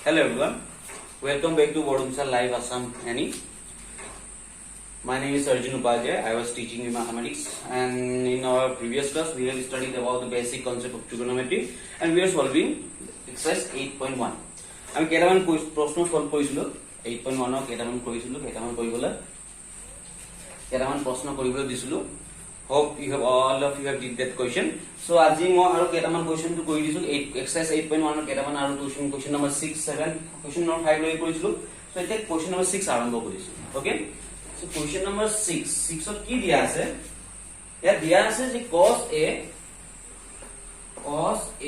Hello everyone, welcome back to Wadumsa Live Assam Annie. My name is Arjun Upadhyay. I was teaching in mathematics, and in our previous class we have studied about the basic concept of trigonometry, and we are solving exercise 8.1. আমি কেটামান প্রশ্ন solve কৰিছিলো 8.1 কেটামান কৰিছিলো কেটামান কৰিবলৈ কেটামান প্ৰশ্ন কৰিবলৈ দিছিলো hope you have all of you have did that question so আজি মই আৰু কেটামান question to কৰি দিছো exercise 8.1 কেটামান আৰু question number 6 7 question number 5 লৈ কৰিছিলো so এতিয়া question number 6 আৰম্ভ কৰিছো okay so question number 6 ত কি দিয়া আছে ইয়াত দিয়া আছে যে cos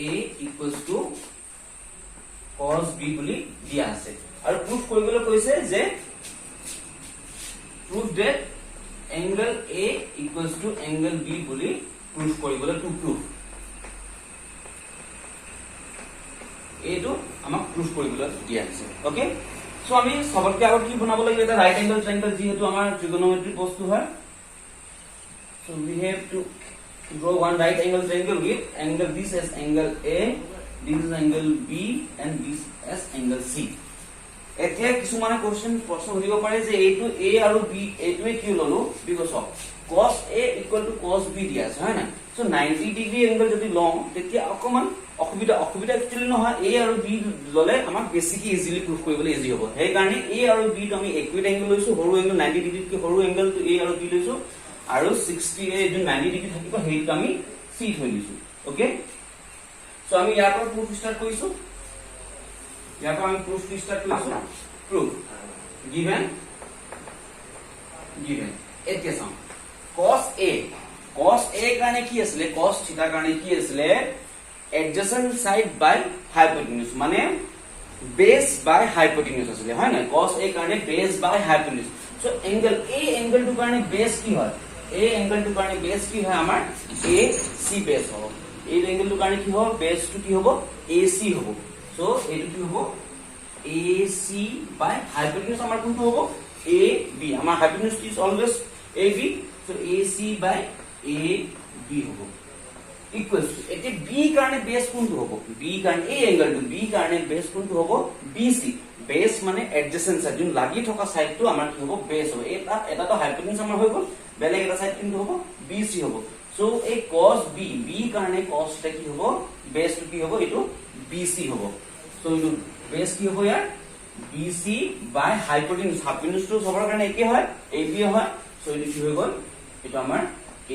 a equals to cos b বুলি দিয়া আছে আৰু proof কৰিবলৈ কৈছে যে proof that angle a equals to angle b বুলি proof কৰিবলৈ to proof এইটো আমাক proof কৰিবলৈ দিয়া আছে ওকে সো আমি সবতকে আগত কি বনাব লাগিব এটা রাইট অ্যাঙ্গেল ট্রায়াঙ্গেল যেহেতু আমাৰ ট্রিগোনোমেট্রি বস্তু হয় so we have to draw one right angle triangle with angle this as angle a, this is angle b and this as angle c এতিয়া কিছুমানে প্ৰশ্ন সুধিব পাৰে যে এইটো a আৰু b এইটোৱে কি ললো because of cos a = cos b দিয়া আছে হয় না সো 90 ডিগ্ৰী এংগল যদি লওঁ তেতিয়া অকমান অসুবিধা একচুয়ালি নহয় a আৰু b ললে আমাক বেছিকি ইজিলি প্ৰুফ কৰিবলৈ ইজি হ'ব সেই কাৰণে a আৰু b টো আমি ইকুইট এংগল লৈছো সৰু এংগল 90 ডিগ্ৰীত কি সৰু এংগল টো a আৰু b লৈছো আৰু 60 যোন 90 ডিগ্ৰী থাকিব সেইটো আমি c থৈ দিছো ওকে সো আমি ইয়াৰ পৰা প্ৰুফ ষ্টাৰ্ট কৰিছো यहाँ पर हम प्रूफ की स्टार्ट करेंगे प्रूफ गिवन एके सम cos a কাৰণে কি আছিল cos θ কাৰণে কি আছিল adjacent side by hypotenuse মানে base by hypotenuse আছিল হয় না cos a কাৰণে base by hypotenuse so angle a angle two কাৰণে base কি হয় a angle টু কাৰণে base কি হয় আমাৰ ac base হ'ব এই angle টু কাৰণে কি হ'ব base টু কি হ'ব ac হ'ব so এটো কি হ'ব AC by hypotenuse আমাৰ কোনটো হ'ব AB আমাৰ hypotenuse is always AB so AC by AB হ'ব equals to এতে B কাৰণে বেস কোনটো হ'ব B কাৰণে এই এংগল টু B কাৰণে বেস কোনটো হ'ব BC বেস মানে adjacent side যোন লাগি থকা সাইডটো আমাৰ কি হ'ব বেস হ'ব এটা তো hypotenuse আমাৰ হৈ গল বেলেগ এটা সাইড কোনটো হ'ব BC হ'ব so এই cos B কাৰণে cos টা কি হ'ব বেস টু কি হ'ব এটো BC হ'ব so you base কি হ'ব ইয়াৰ BC by hypotenuse to সবৰ কাৰণে একে হয় AB হয় so এটো কি হৈ গল এটা আমাৰ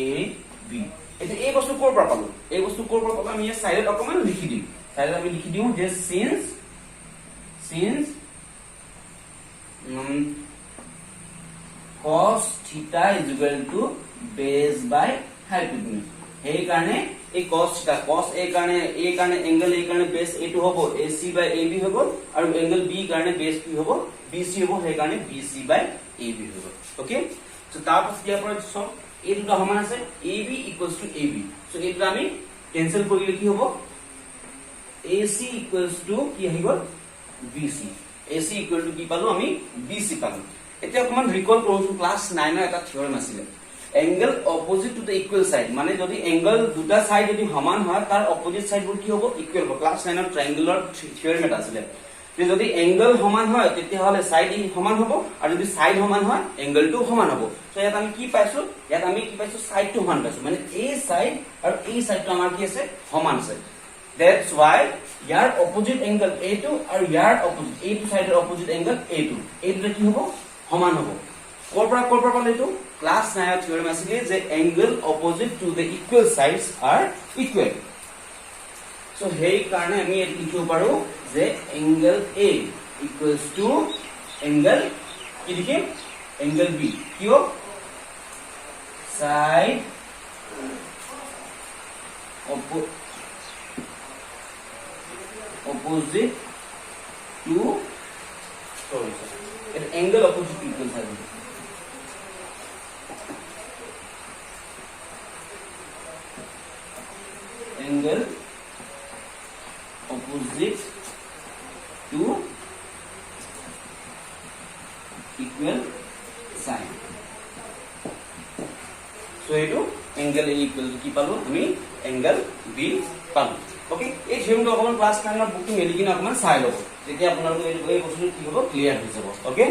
AB এটা এই বস্তু কোৰ পৰা পালো এই বস্তু কোৰ পৰা পালো আমি এই সাইডত অকমান লিখি দিম সাইডত আমি লিখি দিও যে since cos theta is equal to base by hypotenuse এই কাৰণে এই cos a কাৰণে angle a কাৰণে base a টো হ'ব AC by AB হ'ব আৰু angle b কাৰণে base কি হ'ব BC হ'ব সেই কাৰণে BC by AB হ'ব ওকে সো তাৰপাছত ইয়াৰ পৰা সব এই দুটা সমান আছে AB = AB সো এইটো আমি কেনসেল কৰিলে কি হ'ব AC = কি আহি গল BC AC = কি পালো আমি BC পালো এতিয়া অকমান ৰিকল কৰোঁ ক্লাস 9 ৰ এটা থিওৰেম আছিল angle opposite to the equal side মানে যদি angle দুটা সাইড যদি সমান হয় তাৰ opposite side বোৰ কি হ'ব equal হ'ব ক্লাস 9 ৰ ট্রায়াঙ্গুলার থিওরেম এটা আছিল যে যদি angle সমান হয় তেতিয়া হলে সাইড সমান হ'ব আৰু যদি সাইড সমান হয় angle টো সমান হ'ব সো ইয়াত আমি কি পাইছো সাইড টো সমান পাইছো মানে এই সাইড আৰু এই সাইডটো আমাৰ কি আছে সমান আছে that's why year opposite angle a2 আৰু ইয়াৰ opposite a2 সাইডৰ opposite angle a2 এইটো কি হ'ব সমান হ'ব কোৰ পৰা পালে এইটো class 9 theorem asile je angle opposite to the equal sides are equal so hey karone ami et likhibo paru je angle a equals to angle ki likhe angle b kio side opposite to angle opposite to equal side angle opposite to equal side so eto angle A equal to ki palu ami angle B palu okay এই থিওরেমটো অকমান class 9 ৰ booking এলি কিনা অকমান চাই লব তেতিয়া আপোনালোকৰ এই বস্তুটো কি হ'ব ক্লিয়াৰ হৈ যাব ওকে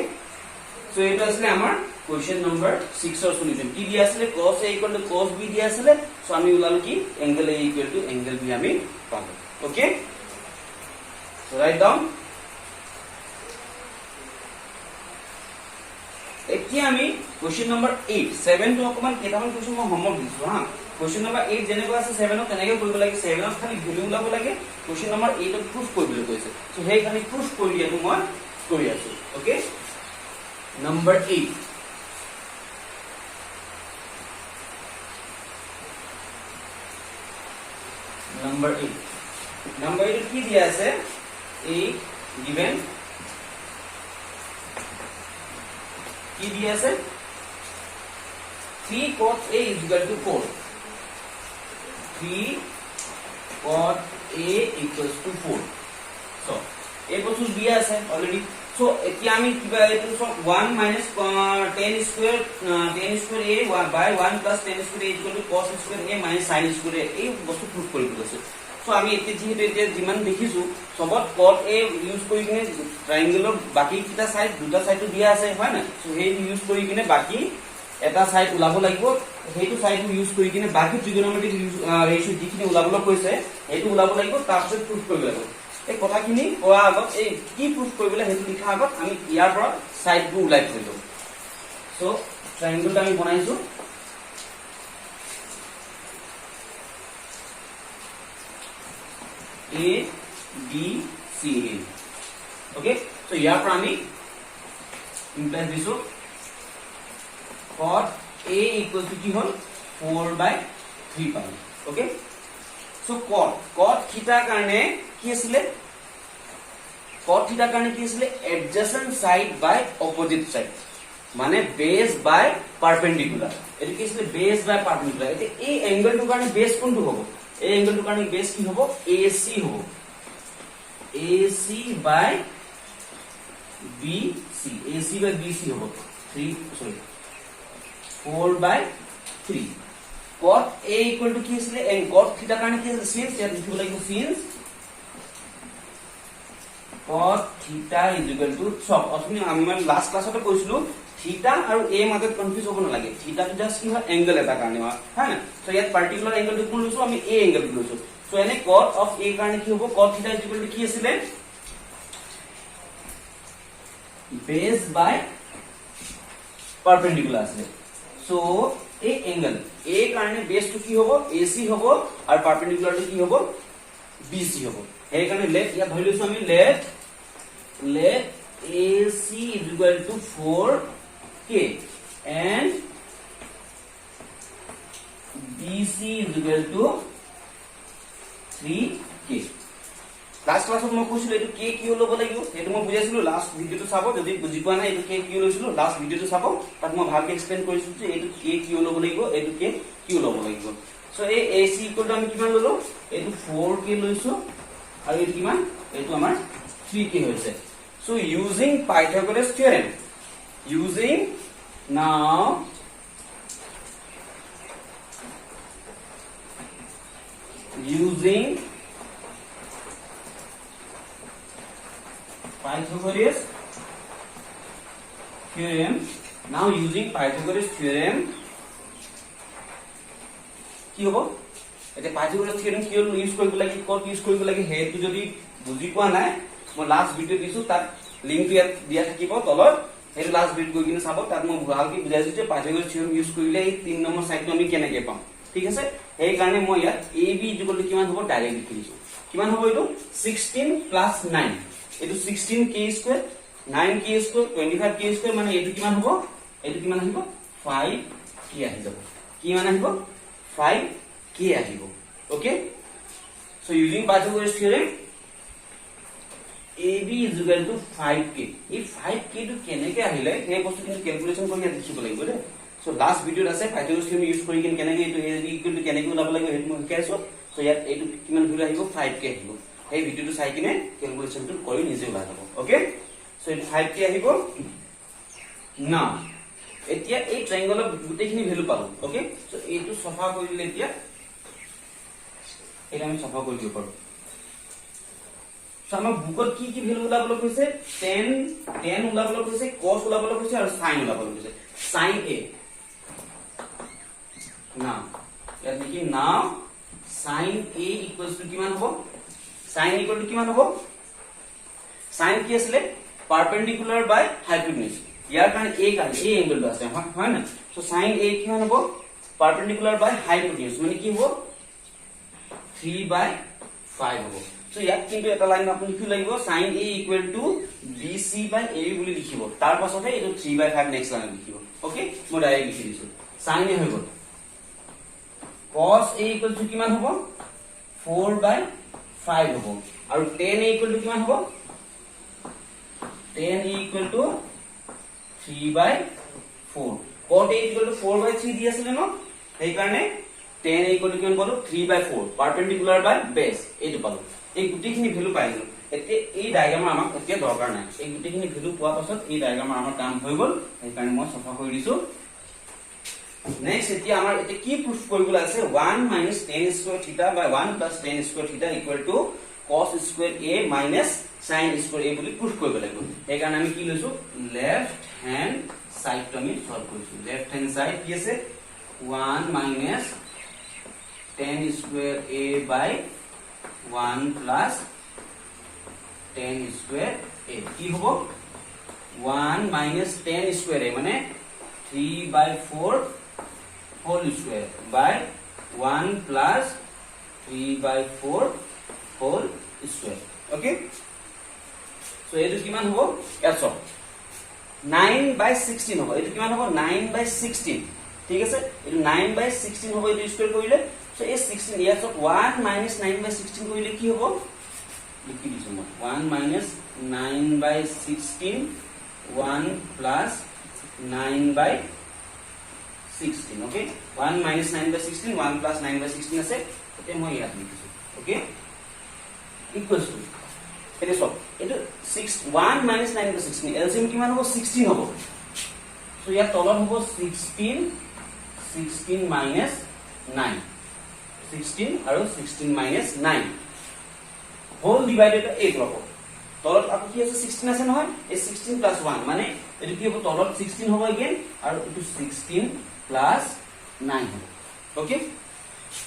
সো এটা আসলে আমাৰ কোৱেশ্চন নম্বৰ 6 ৰ সলিউশন কি দিয়া আছিল cos a = cos b দিয়া আছিল সো আমি উলালো কি angle a = angle b আমি পালো ওকে সো রাইট ডাউন এতিয়া আমি কোৱেশ্চন নম্বৰ 8 7 টো অকমান কেটামান কোৱেশ্চন মই হোমৱৰ্ক দিছো হা কোৱেশ্চন নম্বৰ 8 যেনেকৈ আছে 7 ত তেনেকৈ কৰিব লাগে 7 ত খালি ভ্যালু উলাব লাগে কোৱেশ্চন নম্বৰ 8 ত প্ৰুফ কৰিবলৈ কৈছে সো হেই খালি প্ৰুফ কৰি দিয়াটো মই কৰি আছো ওকে Number 8. Number 8. Number 8 কি দিয়া আছে a given কি দিয়া আছে 3 cot a = 4 3 cot a = 4 so এই বস্তু দিয়া আছে অলরেডি So, এতিয়া আমি কিবা এটো 1 - 10 square a by 1 + 10 square a = cos square a - sin square a এই বস্তু প্রুফ কৰিব আছে সো আমি এতিয়া যেহেতু এতিয়া যিমান দেখিছো সবত cot a ইউজ কৰি কিনে ট্ৰায়াঙ্গেলৰ বাকি কিটা সাইড দুটা সাইডটো দিয়া আছে হয় না সো হেই ইউজ কৰি কিনে বাকি এটা সাইড উলাব লাগিব হেইটো সাইড ইউজ কৰি কিনে বাকি ট্ৰিগোনোমেট্ৰিক ৰেশিও যিখিনি উলাবলৈ কৈছে হেইটো উলাব লাগিব তাৰপিছত প্ৰুফ কৰিব লাগিব এই কথাখিনি কোৱা আগত এই কি প্ৰুফ কৰিবলৈ হেতু লিখা আগত আমি ইয়াৰ পৰা সাইডবোৰ উলাই থৈছো সো ট্ৰায়াঙ্গেলটো আমি বনাইছো A B C A okay so ইয়াৰ পৰা আমি ইমপ্লাই দিছো cot A = কি হল 4/3 পাই ওকে সো cot থিটা কাৰণে কি আছিল cot থিটা কাৰণে কি আছিল adjacent side by opposite side মানে base by perpendicular এটো কি আছিল base by perpendicular এতে এই এংগলটো কাৰণে base কোনটো হ'ব এই এংগলটো কাৰণে base কি হ'ব AC হ'ব AC by BC AC by BC হ'ব 4/3 cot A = কি আছিল cot থিটা কাৰণে কি আছিল sin ইয়াত লিখিব লাগিব sin cot theta = সব আপুনি আমি লাস্ট ক্লাসতে কৈছিলো থিটা আৰু a মাজত কনফিউজ হ'ব নালাগে থিটা টো জাস্ট কি হয় এংগল এটা কাৰণে হয় না সো ইয়াত পাৰ্টিকুলাৰ এংগলটো কোন লৈছো আমি a এংগলটো লৈছো সো এনে cot of a কাৰণে কি হ'ব cot theta = কি আছিল base by perpendicular আছিল সো এই এংগল a কাৰণে বেস টো কি হ'ব AC হ'ব আৰু পাৰ্পেন্ডিকুলাৰ টো কি হ'ব BC হ'ব এই কাৰণে লেট ইয়া ধৰি লৈছো আমি let AC = 4K and BC = 3K last ক্লাসত মই কৈছিলো এটো k কি লব লাগিব এটো মই বুজাইছিলো লাস্ট ভিডিওটো চাব যদি বুজি পোৱা নাই এটো k কি লৈছিলো লাস্ট ভিডিওটো চাব তাত মই ভালকৈ এক্সপ্লেইন কৰিছো যে এটো k কি লব লাগিব এটো k কি লব লাগিব সো এই AC = আমি কিমান ললো এটো 4K লৈছো আৰু এটো কিমান এটো আমাৰ 3K হৈছে So using Pythagoras theorem, using Pythagoras theorem, কি হ'ব এতে Pythagoras theorem কি ইউজ কৰিব লাগে ক'ত ইউজ কৰিব লাগে হেতু যদি বুজি পোৱা নাই মই লাস্ট ভিডিও দিছো তাত লিংকটো ইয়াত দিয়া থাকিব তলত হেতু লাস্ট ভিডিও গৈ কিনে চাব তাত মই ভালকৈ বুজাইছো যে Pythagoras theorem ইউজ কৰিলে এই 3 নম্বৰ সাইডটো আমি কেনেকৈ পাম ঠিক আছে এই কাৰণে মই ইয়াত AB = কিমান হ'ব ডাইৰেক্ট লিখি দিছো কিমান হ'ব এটো 16 + 9 এটো 16k², 9k² 25k² মানে এটো কিমান হ'ব এটো কিমান আহিব 5k আহি যাব কিমান আহিব 5k আহিব okay so using Pythagoras theorem AB = 5k এই 5k টো কেনেকৈ আহিলে এই বস্তু কিন্তু ক্যালকুলেশন কৰি দেখিব লাগিব দে সো লাস্ট ভিডিওত আছে Pythagoras theorem ইউজ কৰি কেনেকৈ এটো AB = কেনেকৈ ওলাব লাগিব হেতু মই শিকাইছো সো ইয়াত এটো কিমান ভ্যালু আহিব 5k আহিব এই ভিডিওটো চাই কিনে ক্যালকুলেশনটো কৰি নিজে ওলাই যাব ওকে সো এই 5k আহিব না এতিয়া এই ট্ৰায়াঙ্গলৰ গুটেখিনি ভ্যালু পালো ওকে সো এইটো সফা কৰিলে এতিয়া এটা আমি সফা কৰি দিব পাৰো সো আমাৰ বুকত কি কি ভ্যালু ওলাবলৈ কৈছে tan ওলাবলৈ কৈছে cos ওলাবলৈ কৈছে আৰু sin ওলাবলৈ কৈছে sin a না ইয়াত লিখি নাও sin a equals to কিমান হ'ব sin equal to কিমান হ'ব sin কি আছিল perpendicular by hypotenuse ইয়াৰ কাৰণে a কাৰণে a এংগলটো আছে হয় না সো sin a কিমান হ'ব perpendicular by hypotenuse মানে কি হ'ব 3/5 হ'ব সো ইয়াত কিন্তু এটা লাইন আপুনি কি লাগিব sin a equal to bc by a বুলি লিখিব তাৰ পাছতে এটো 3/5 নেক্সট লাইন লিখিব ওকে মই ডাইৰেক্ট লিখি দিছো sin a হৈ গ'ল cos a equal to কিমান হ'ব 4/5 হ'ব আৰু tan a equal to কিমান হ'ব tan a equal to 3/4 cot a equal to 4/3 দি আছিল ন সেই কাৰণে tan a equal to কিমান পালো 3/4 perpendicular by base এইটো পালো এই গুটিখিনি ভ্যালু পাই গলো এতিয়া এই ডায়াগ্ৰাম আমাক এতিয়া দৰকাৰ নাই এই গুটিখিনি ভ্যালু পোৱা পাছত এই ডায়াগ্ৰাম আমাৰ কাম হৈ গল সেই কাৰণে মই সফা কৰি দিছো নেক্সট এতিয়া আমাৰ এতিয়া কি প্ৰুফ কৰিবলৈ আছে 1 minus tan square theta by 1 plus tan square theta equal to cos square a minus sin square a বুলি প্ৰুফ কৰিব লাগিব সেই কাৰণে আমি কি লৈছো লেফট হ্যান্ড সাইডটো আমি সলভ কৰিছো লেফট হ্যান্ড সাইড কি আছে 1 minus tan square a by 1 plus tan square a কি হ'ব 1 minus tan square a মানে 3/4 whole square by 1 plus 3/4 whole square okay so এটো কিমান হ'ব ইয়াত 9/16 হ'ব এটো কিমান হ'ব 9/16 ঠিক আছে এটো 9/16 হ'ব এটো স্কয়ার কৰিলে so এই 16 ইয়াত 1 minus 9/16 কৰিলে কি হ'ব লিখি দিছো মই 1 minus 9/16 1 plus 9/16 okay 1 minus 9/16 1 plus 9/16 আছে এতে মই ইয়াত লিখিছো okay equals to এটো সব এটো 1 minus 9/16 এলসিএম কিমান হ'ব 16 হ'ব সো ইয়াত তলত হ'ব 16 minus 9 16 আৰু 16 minus 9 whole divided a হ'ব তলত আপু কি আছে 16 আছে নহয় এই 16 plus 1 মানে এটো কি হ'ব তলত 16 হ'ব again আৰু এটো 16 plus 9 হ'ব ওকে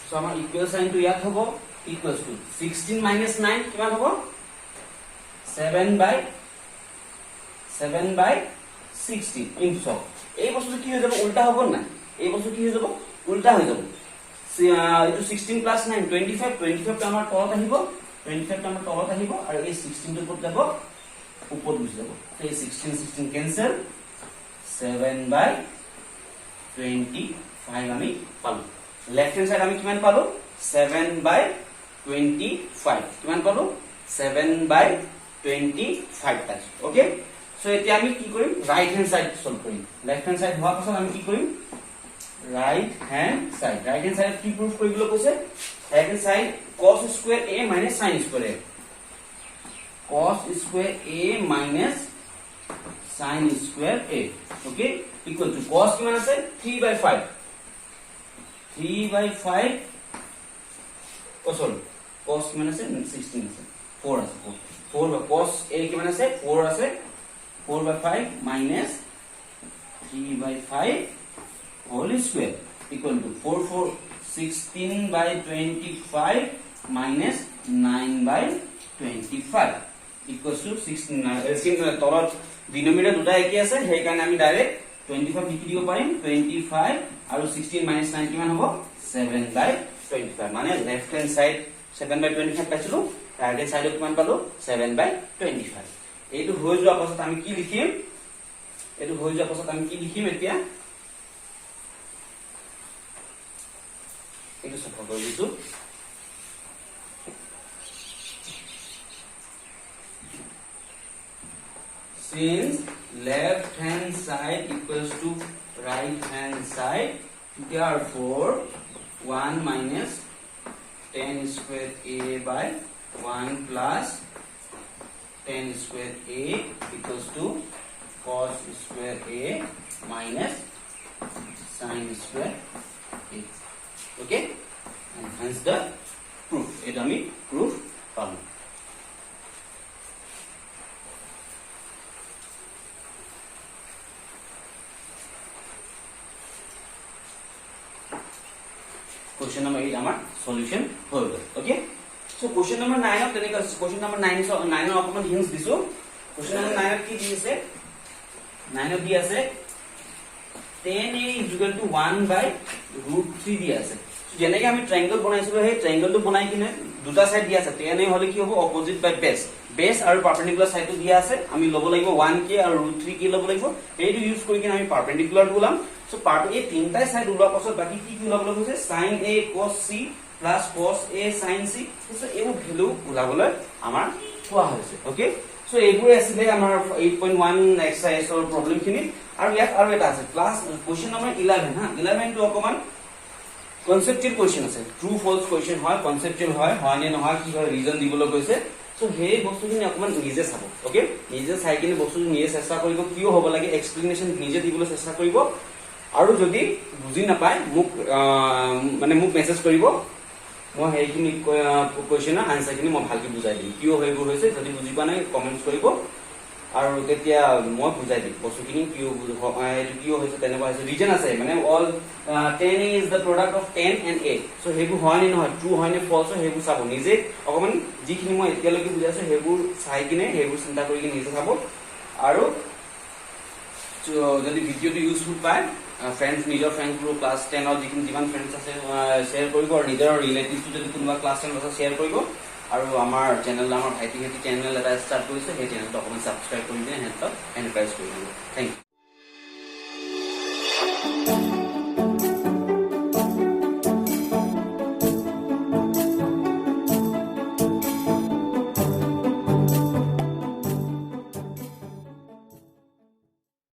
সো আমাৰ ইকুৱেল সাইনটো ইয়াত হ'ব equals to 16 minus 9 কিমান হ'ব 7/16 ইনটু এই বস্তুটো কি হৈ যাব উল্টা হ'ব না এই বস্তু কি হৈ যাব উল্টা হৈ যাব এটো 16 plus 9 25 টো আমাৰ তলত আহিব 25 টো আমাৰ তলত আহিব আৰু এই 16 টো ক'ত যাব ওপৰত গুচি যাব এই 16 কেনসেল 7/25 আমি পালো লেফট হ্যান্ড সাইড আমি কিমান পালো 7/25 কিমান পালো 7/25 টাইমস ওকে সো এতিয়া আমি কি কৰিম ৰাইট হ্যান্ড সাইড সলভ কৰিম লেফট হ্যান্ড সাইড হোৱাৰ পাছত আমি কি কৰিম right hand side কি proof কৰিবলৈ কৈছে right hand side cos square a minus sin square a cos square a minus sin square a okay equal to cos কিমান আছে 3/5 oh sorry cos কিমান আছে 16 আছে 4 আছে 4 cos a কিমান আছে 4 আছে 4/5 minus 3/5 whole square equal to 16/25 minus 9/25 equals to 16 LCM তলত ডিনোমিনেটর দুটা একই আছে সেই কাৰণে আমি ডাইৰেক্ট 25 লিখি দিব পাৰিম 25 আৰু 16 minus 9 কিমান হ'ব 7/25 মানে লেফট হ্যান্ড সাইড 7/25 পাইছিলো রাইট হ্যান্ড সাইডত কিমান পালো 7/25 এইটো হৈ যোৱা পাছত আমি কি লিখিম এতিয়া itu seperti itu since left hand side equals to right hand side therefore 1 minus tan square a by 1 plus tan square a equals to cos square a minus sin square a okay and hence the proof এটা আমি proof পাবো question number 8 আমাৰ solution হৈ গ'ল okay so question number 9 তেনেকৈ question number 9 অকমান hints দিছো question number 9 কি দিছে 9 দি আছে tan a is equal to 1 by root 3 দি আছে যেনেকৈ আমি ট্ৰায়াঙ্গল বনাইছিলো সেই ট্ৰায়াঙ্গলটো বনাই কিনে দুটা সাইড দিয়া আছে tan a হলে কি হ'ব অপোজিট বাই বেস আৰু পাৰপেন্ডিকুলাৰ সাইডটো দিয়া আছে আমি লব লাগিব 1k আৰু root 3k লব লাগিব এইটো ইউজ কৰি কিনে আমি পাৰপেন্ডিকুলাৰ ওলাম সো পাৰ্ট a তিনটাই সাইড ওলোৱাৰ পাছত বাকি কি কি ওলাবলৈ হৈছে sin a cos c plus cos a sin c so এইবোৰ ভ্যালু ওলাবলৈ আমাৰ কোৱা হৈছে ওকে সো এইবোৰ আছিল আমাৰ 8.1 এক্সাৰসাইজৰ প্ৰবলেম খিনি আৰু ইয়াত আৰু এটা আছে ক্লাস কোৱেশ্চন নম্বৰ 11 হা 11 টো অকমান কনসেপচুৱেল কোৱেশ্চন আছে ট্ৰু ফলস কোৱেশ্চন হয় কনসেপচুৱেল হয় নে নহয় কি হয় ৰিজন দিবলৈ কৈছে সো সেই বস্তুখিনি অকমান নিজে চাব ওকে নিজে চাই কিনে বস্তুটো নিজে চেষ্টা কৰিব কিয় হ'ব লাগে এক্সপ্লেনেশন নিজে দিবলৈ চেষ্টা কৰিব আৰু যদি বুজি নাপায় মোক মানে মোক মেসেজ কৰিব মই হেইখিনি কোৱেশ্চনৰ আনসাৰখিনি মই ভালকৈ বুজাই দিম কিয় হৈবোৰ হৈছে যদি বুজি পোৱা নাই কমেন্টছ কৰিব আৰু তেতিয়া মই বুজাই দিম বস্তুখিনি কিয় এইটো কিয় হৈছে তেনেকুৱা হৈছে ৰিজন আছে মানে all 10 is the product of 10 and a so হেইবোৰ হয় নে নহয় ট্ৰু হয় নে ফলস হয় হেইবোৰ চাব নিজে অকমান যিখিনি মই এতিয়ালৈকে বুজাইছো হেইবোৰ চাই কিনে হেইবোৰ চিন্তা কৰি কিনে নিজে চাব আৰু যদি ভিডিওটো ইউজফুল পায় ফ্ৰেন্ডস নিজৰ ফ্ৰেন্ডস গ্ৰুপ ক্লাস 10 ৰ যিমান ফ্ৰেন্ডস আছে শেয়াৰ কৰিব আৰু নিজৰ ৰিলেটিভছ যদি কোনোবা ক্লাস 10 আছে শেয়াৰ কৰিব আৰু আমাৰ চেনেল আমাৰ ভাইটি চেনেল এটা ষ্টাৰ্ট কৰিছে সেই চেনেলটো অকমান সাবস্ক্ৰাইব কৰি দিলে হেতক এনকাৰেজ কৰিব থেংক ইউ